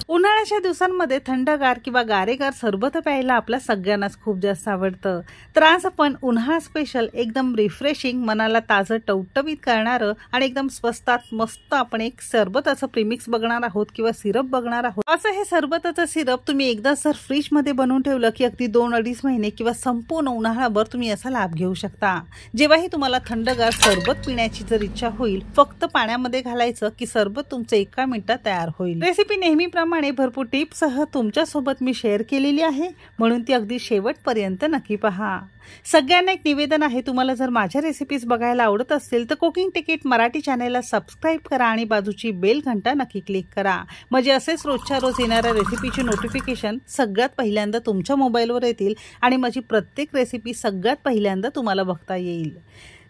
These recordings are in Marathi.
उन्हाळ्याच्या दिवसांमध्ये थंडगार किंवा गारेगार सरबत प्यायला आपल्या सगळ्यांनाच खूप जास्त आवडतं। तर आज आपण उन्हाळा स्पेशल एकदम रिफ्रेशिंग, मनाला ताजं टवटवीत करणारं आणि एकदम स्वस्तात मस्त आपण एक सरबताचं प्रीमिक्स बघणार आहोत किंवा सिरप बघणार आहोत। असं हे सरबताचं सिरप तुम्ही एकदा जर फ्रीज मध्ये बनवून ठेवलं की अगदी 2-2.5 महिने किंवा संपूर्ण उन्हाळाभर तुम्ही याचा लाभ घेऊ शकता। जेव्हाही तुम्हाला थंडगार सरबत पिण्याची जर इच्छा होईल, फक्त पाण्यामध्ये घालायचं की सरबत तुमचं 1 मिनिटात तयार होईल। रेसिपी नेहमीप्रमाणे भरपूर टिप्ससह तुमच्या सोबत मी शेअर केलेली आहे, म्हणून ती अगदी शेवटपर्यंत नक्की पहा। सगळ्यांना एक निवेदन आहे, तुम्हाला जर माझ्या रेसिपीज बघायला आवडत असतील तर कुकिंग तिकीट मराठी चॅनेलला सबस्क्राइब करा आणि बाजूची बेल घंटा नक्की क्लिक करा, म्हणजे असेच रोजच्या रोज येणाऱ्या रेसिपीचे नोटिफिकेशन सगळ्यात पहिल्यांदा तुमच्या मोबाईलवर येतील आणि माझी प्रत्येक रेसिपी सगळ्यात पहिल्यांदा तुम्हाला बघता येईल।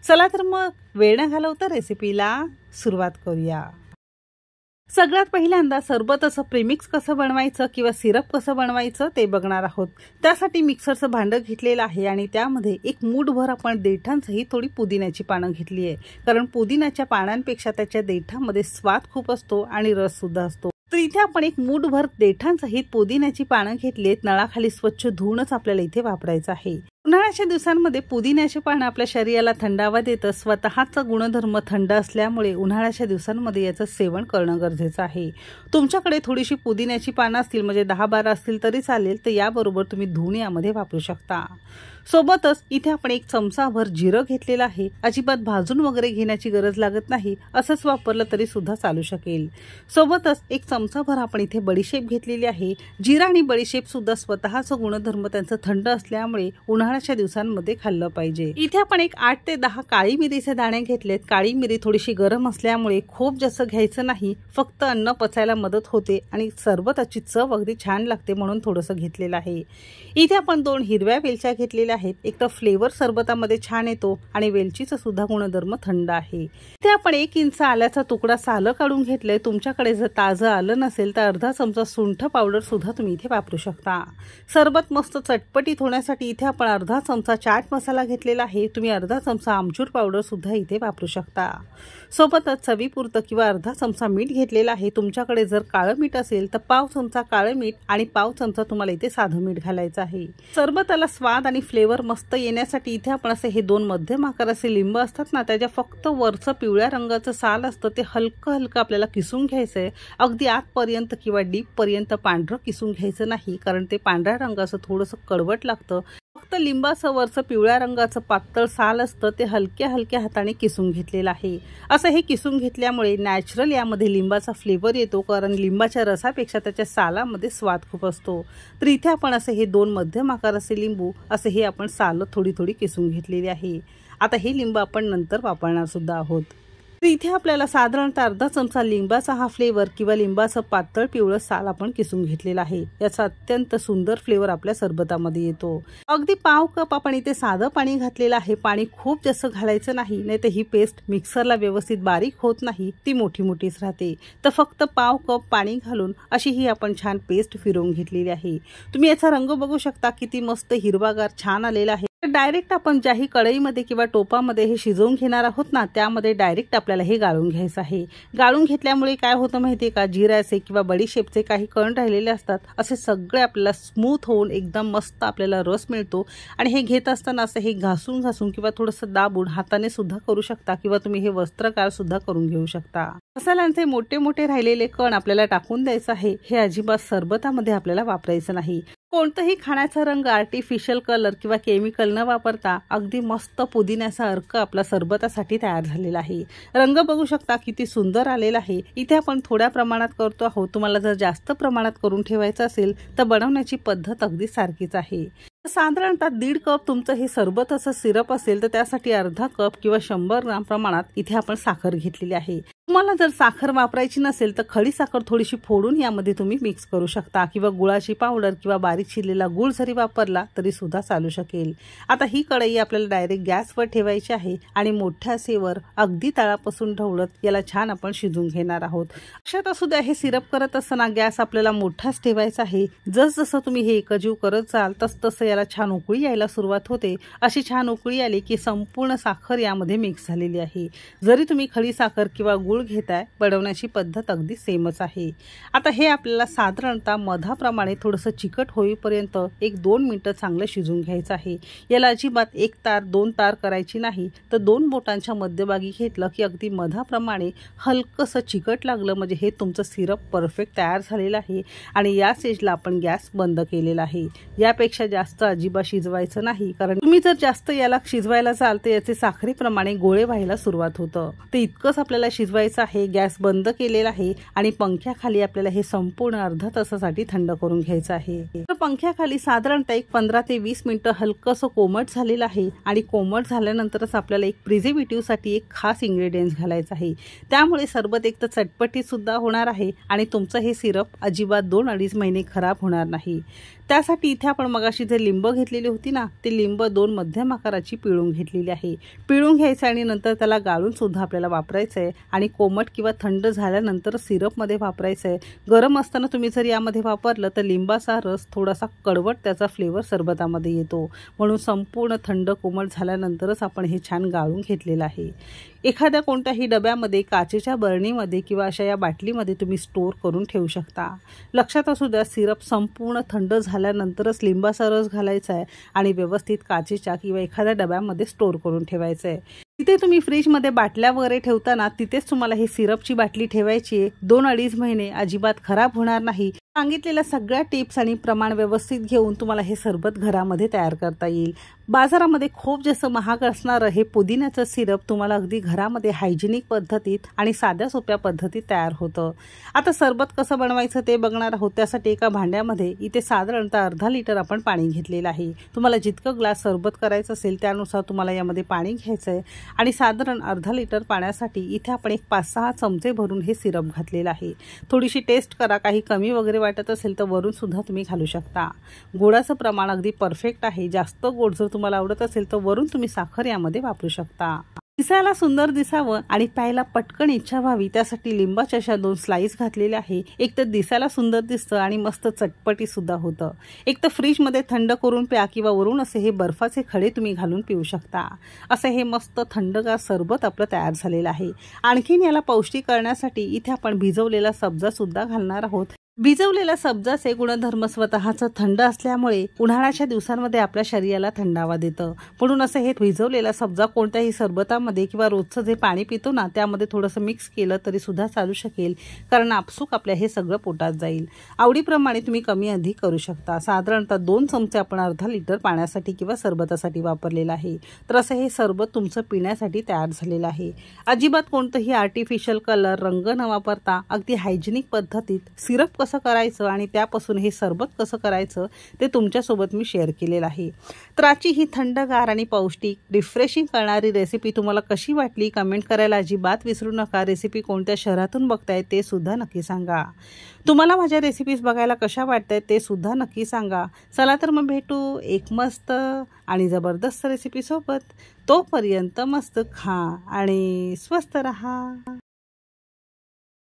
चला तर मग वेळ न घालवता रेसिपीला सुरुवात करूया। सगळ्यात पहिल्यांदा सरबताचं प्रीमिक्स कसं बनवायचं किंवा सिरप कसं बनवायचं ते बघणार आहोत। त्यासाठी मिक्सरचं भांडं घेतलेलं आहे आणि त्यामध्ये एक मूठभर आपण देठांसहित थोडी पुदिन्याची पानं घेतली आहे, कारण पुदिन्याच्या पानांपेक्षा त्याच्या देठामध्ये स्वाद खूप असतो आणि रस सुद्धा असतो। तर इथे आपण एक मूठभर देठांसहित पुदिन्याची पानं घेतलीत, नळाखाली स्वच्छ धुवूनच आपल्याला इथे वापरायचं आहे। उन्हाळ्याच्या दिवसांमध्ये पुदिन्याचे पानं आपल्या शरीराला थंडावा देतं। स्वतःचा गुणधर्म थंड असल्यामुळे उन्हाळ्याच्या दिवसांमध्ये याचं सेवन करणं गरजेचं आहे। तुमच्याकडे थोडीशी पुदिन्याची पानं असतील, म्हणजे 10-12 असतील तरी चालेल, तर याबरोबर तुम्ही धुवून यामध्ये वापरू शकता। सोबतच इथे आपण 1 चमचाभर जिरं घेतलेलं आहे। अजिबात भाजून वगैरे घेण्याची गरज लागत नाही, असंच वापरलं तरी सुद्धा चालू शकेल। सोबतच 1 चमचाभर आपण इथे बडीशेप घेतलेली आहे। जिरा आणि बडीशेप सुद्धा स्वतःचा गुणधर्म त्यांचं थंड असल्यामुळे उन्हाळ्याच्या दिवसांमध्ये खाल्लं पाहिजे। इथे आपण 8 ते 10 काळी मिरीचे दाणे घेतलेत। काळी मिरी थोडीशी गरम असल्यामुळे खूप जास्त घ्यायचं नाही, फक्त अन्न पचायला मदत होते आणि सरबताची चव अगदी छान लागते म्हणून थोडंसं घेतलेलं आहे। इथे आपण 2 हिरव्या वेलच्या घेतलेल्या आहेत। एक तर फ्लेवर सरबतामध्ये छान येतो आणि वेलचीचा सुद्धा गुणधर्म थंड आहे। इथे आपण 1 इंच आल्याचा तुकडा सालं काढून घेतलंय। तुमच्याकडे जर ताजं आलं नसेल तर अर्धा चमचा सुंठ पावडर सुद्धा तुम्ही इथे वापरू शकता। सरबत मस्त चटपटीत होण्यासाठी इथे आपण अर्धा चमचा चाट मसाला घेतलेला आहे। तुम्ही अर्धा चमचा आमचूर पावडर सुद्धा इथे वापरू शकता। सोबतच चवीपुरतं किंवा अर्धा चमचा मीठ घेतलेला आहे। तुमच्याकडे जर काळं मीठ असेल तर पाव चमचा काळं मीठ आणि पाव चमचा तुम्हाला इथे साधं मीठ घालायचं आहे। सरबताला स्वाद आणि फ्लेवर मस्त येण्यासाठी इथे आपण असे हे 2 मध्यम आकाराचे लिंब असतात ना, त्याच्या फक्त वरचं पिवळ्या रंगाचं साल असतं ते हलकं हलकं आपल्याला किसून घ्यायचंय। अगदी आतपर्यंत किंवा डीप पर्यंत पांढरं किसून घ्यायचं नाही, कारण ते पांढऱ्या रंगाचं थोडंसं कडवट लागतं। फक्त लिंबाचं वरचं पिवळ्या रंगाचं पातळ साल असतं ते हलक्या हलक्या हाताने किसून घेतलेलं आहे। असं हे किसून घेतल्यामुळे नॅचरल यामध्ये लिंबाचा फ्लेवर येतो, कारण लिंबाच्या रसापेक्षा त्याच्या सालामध्ये स्वाद खूप असतो। तर इथे आपण असे हे 2 मध्यम आकाराचे लिंबू असे हे आपण साल थोडी थोडी किसून घेतलेली आहे। आता हे लिंब आपण नंतर वापरणार सुद्धा आहोत। तर इथे आपल्याला साधारणतः अर्धा चमचा लिंबाचा हा फ्लेवर किंवा लिंबाचं पातळ पिवळं साल आपण किसून घेतलेला आहे। याचा अत्यंत सुंदर फ्लेवर आपल्या सरबतामध्ये येतो। अगदी पाव कप आपण इथे साधं पाणी घातलेलं आहे। पाणी खूप जास्त घालायचं नाही, नाही तर ही पेस्ट मिक्सरला व्यवस्थित बारीक होत नाही, ती मोठी मोठीच राहते। तर फक्त पाव कप पाणी घालून अशी ही आपण छान पेस्ट फिरवून घेतलेली आहे। तुम्ही याचा रंग बघू शकता, किती मस्त हिरवागार छान आलेला आहे। डायरेक्ट आपण ज्याही कढईमध्ये किंवा टोपामध्ये हे शिजवून घेणार आहोत ना, त्यामध्ये डायरेक्ट आपल्याला हे गाळून घ्यायचं आहे। गाळून घेतल्यामुळे काय होतं माहितीये का, जिऱ्याचे किंवा बडीशेपचे काही कण राहिलेले असतात, असे सगळे आपल्याला स्मूथ होऊन एकदम मस्त आपल्याला रस मिळतो। आणि हे घेत असताना असं हे घासून घासून किंवा थोडंसं दाबून हाताने सुद्धा करू शकता, किंवा तुम्ही हे वस्त्रकार सुद्धा करून घेऊ शकता। मसाल्यांचे मोठे मोठे राहिलेले कण आपल्याला टाकून द्यायचं आहे। हे अजिबात सरबतामध्ये आपल्याला वापरायचं नाही। कोणताही खाण्याचा रंग, आर्टिफिशियल कलर किंवा केमिकल न वापरता अगदी मस्त पुदिन्याचा अर्क आपला सरबतासाठी तयार झालेला आहे। रंग बघू शकता किती सुंदर आलेला आहे। इथे आपण थोड्या प्रमाणात करतो आहोत। तुम्हाला जर जास्त प्रमाणात करून ठेवायचं असेल तर बनवण्याची पद्धत अगदी सारखीच आहे। साधारणतः 1.5 कप तुमचं हे सरबताचं सिरप असेल तर त्यासाठी अर्धा कप किंवा 100 ग्राम प्रमाणात इथे आपण साखर घेतलेली आहे। तुम्हाला जर साखर वापरायची नसेल तर खडी साखर थोडीशी फोडून यामध्ये तुम्ही मिक्स करू शकता, किंवा गुळाची पावडर किंवा बारीक चिरलेला गुळ जरी वापरला तरी सुद्धा चालू शकेल। आता ही कढई आपल्याला डायरेक्ट गॅसवर ठेवायची आहे आणि मोठ्या सेवर अगदी तळापासून ढवळत याला छान आपण शिजून घेणार आहोत। अशात असू द्या, हे सिरप करत असताना गॅस आपल्याला मोठाच ठेवायचा आहे। जसजसं तुम्ही हे एकजीव करत जाल तसतसं याला छान उकळी यायला सुरुवात होते. अशी छान उकळी आली की संपूर्ण साखर यामध्ये मिक्स झालेली आहे. जरी तुम्ही खडी साखर किंवा गूळ घेताय, बनवण्याची पद्धत अगदी सेमच आहे. आता हे आपल्याला साधारणतः मधाप्रमाणे थोडंसं चिकट होईपर्यंत 1-2 मिनिटं चांगलं शिजून घ्यायचं आहे. याला अजिबात 1 तार 2 तार करायची नाही, तर 2 बोटांच्या मध्यभागी घेतलं की अगदी मधाप्रमाणे हलकंसं चिकट लागलं म्हणजे हे तुमचं सिरप परफेक्ट तयार झालेलं आहे. आणि या स्टेजला आपण गॅस बंद केलेला आहे. यापेक्षा जास्त अजिबात शिजवायचं नाही, कारण तुम्ही जर जास्त याला शिजवायला जाल तर याचे साखरेप्रमाणे गोळे व्हायला सुरुवात होतं. ते इतकंच आपल्याला शिजवायचं आहे. गॅस बंद केलेला आहे आणि पंख्याखाली आपल्याला हे संपूर्ण अर्धा तासासाठी थंड करून घ्यायचं आहे. तर पंख्याखाली साधारणतः 15 ते 20 मिनिटं हलकंसं कोमट झालेलं आहे. आणि कोमट झाल्यानंतरच आपल्याला एक प्रिझर्वेटिव्हसाठी एक खास इन्ग्रेडियंट्स घालायचं आहे. त्यामुळे सरबत एक तर चटपटीत सुद्धा होणार आहे आणि तुमचं हे सिरप अजिबात 2-2.5 महिने खराब होणार नाही. त्यासाठी इथे आपण मगाशी जे लिंब घेतलेली होती ना, ते लिंब 2 मध्यम आकाराची पिळून घेतलेली आहे. पिळून घ्यायचं आणि नंतर त्याला गाळून सुद्धा आपल्याला वापरायचं आहे. आणि कोमट किंवा थंड झाल्यानंतर सिरपमध्ये वापरायचं आहे. गरम असताना तुम्ही जर यामध्ये वापरलं तर लिंबाचा रस थोडासा कडवट त्याचा फ्लेवर सरबतामध्ये येतो. म्हणून संपूर्ण थंड कोमट झाल्यानंतरच आपण हे छान गाळून घेतलेलं आहे. एखाद्या कोणत्याही डब्यामध्ये, काचेच्या बरणीमध्ये किंवा अशा या बाटलीमध्ये तुम्ही स्टोअर करून ठेवू शकता. लक्षात असू द्या, सिरप संपूर्ण थंड झाल्यानंतरच लिंबाचा रस घालायचा आहे आणि व्यवस्थित काचेच्या किंवा एखाद्या डब्यामध्ये स्टोअर करून ठेवायचं आहे. तिथे तुम्ही फ्रीजमध्ये बाटल्या वगैरे ठेवताना तिथेच तुम्हाला ही सिरपची बाटली ठेवायची आहे. 2-2.5 महिने अजिबात खराब होणार नाही. सांगितलेल्या सगळ्या टिप्स आणि प्रमाण व्यवस्थित घेऊन तुम्हाला हे सरबत घरामध्ये तयार करता येईल. बाजारामध्ये खूप जास्त महाग असणारं हे पुदिन्याचं सिरप तुम्हाला अगदी घरामध्ये हायजिनिक पद्धतीत आणि साध्या सोप्या पद्धतीत तयार होतं. आता सरबत कसं बनवायचं ते बघणार आहोत. त्यासाठी एका भांड्यामध्ये इथे साधारणतः अर्धा लिटर आपण पाणी घेतलेलं आहे. तुम्हाला जितकं ग्लास सरबत करायचं असेल त्यानुसार तुम्हाला यामध्ये पाणी घ्यायचं आहे. आणि साधारण अर्धा लिटर पाण्यासाठी इथे आपण एक 5-6 चमचे भरून हे सिरप घातलेलं आहे. थोडीशी टेस्ट करा, काही कमी वगैरे वाटत असेल तर वरून सुद्धा तुम्ही घालू शकता. गोडाचं प्रमाण अगदी परफेक्ट आहे. जास्त गोड जर तुम्हाला आवडत असेल तर वरून तुम्ही साखर यामध्ये वापरू शकता. दिसायला सुंदर दिसावं आणि प्यायला पटकन इच्छा व्हावी त्यासाठी लिंबाच्या अशा 2 स्लाइस घातलेल्या आहे. एक तर दिसायला सुंदर दिसतं आणि मस्त चटपटी सुद्धा होतं. एक तर फ्रीजमध्ये थंड करून प्या किंवा वरून असे हे बर्फाचे खडे तुम्ही घालून पिऊ शकता. असं हे मस्त थंडगार सरबत आपलं तयार झालेलं आहे. आणखीन याला पौष्टिक करण्यासाठी इथे आपण भिजवलेला सब्जा सुद्धा घालणार आहोत. भिजवलेल्या सब्जाचे गुणधर्म स्वतःचं थंड असल्यामुळे उन्हाळ्याच्या दिवसांमध्ये आपल्या शरीराला थंडावा देतं. म्हणून असं हे भिजवलेला सब्जा कोणत्याही सरबतामध्ये किंवा रोजचं जे पाणी पितो ना त्यामध्ये थोडंसं मिक्स केलं तरी सुद्धा चालू शकेल, कारण आपसूक आपल्या हे सगळं पोटात जाईल. आवडीप्रमाणे तुम्ही कमी अधिक करू शकता. साधारणतः 2 चमचे आपण अर्धा लिटर पाण्यासाठी किंवा सरबतासाठी वापरलेलं आहे. तर असं हे सरबत तुमचं पिण्यासाठी तयार झालेलं आहे. अजिबात कोणतंही आर्टिफिशियल कलर, रंग न वापरता अगदी हायजिनिक पद्धतीत सिरप कसं करायचं आणि त्यापासून हे सरबत कसं करायचं ते तुमच्यासोबत मी शेअर केलेलं आहे. तर आजची ही थंडगार आणि पौष्टिक रिफ्रेशिंग करणारी रेसिपी तुम्हाला कशी वाटली कमेंट करायला अजिबात विसरू नका. रेसिपी कोणत्या शहरातून बघताय ते सुद्धा नक्की सांगा. तुम्हाला माझ्या रेसिपीज बघायला कशा वाटतायत ते सुद्धा नक्की सांगा. चला तर मग भेटू एक मस्त आणि जबरदस्त रेसिपी सोबत. तोपर्यंत मस्त खा आणि स्वस्त रहा.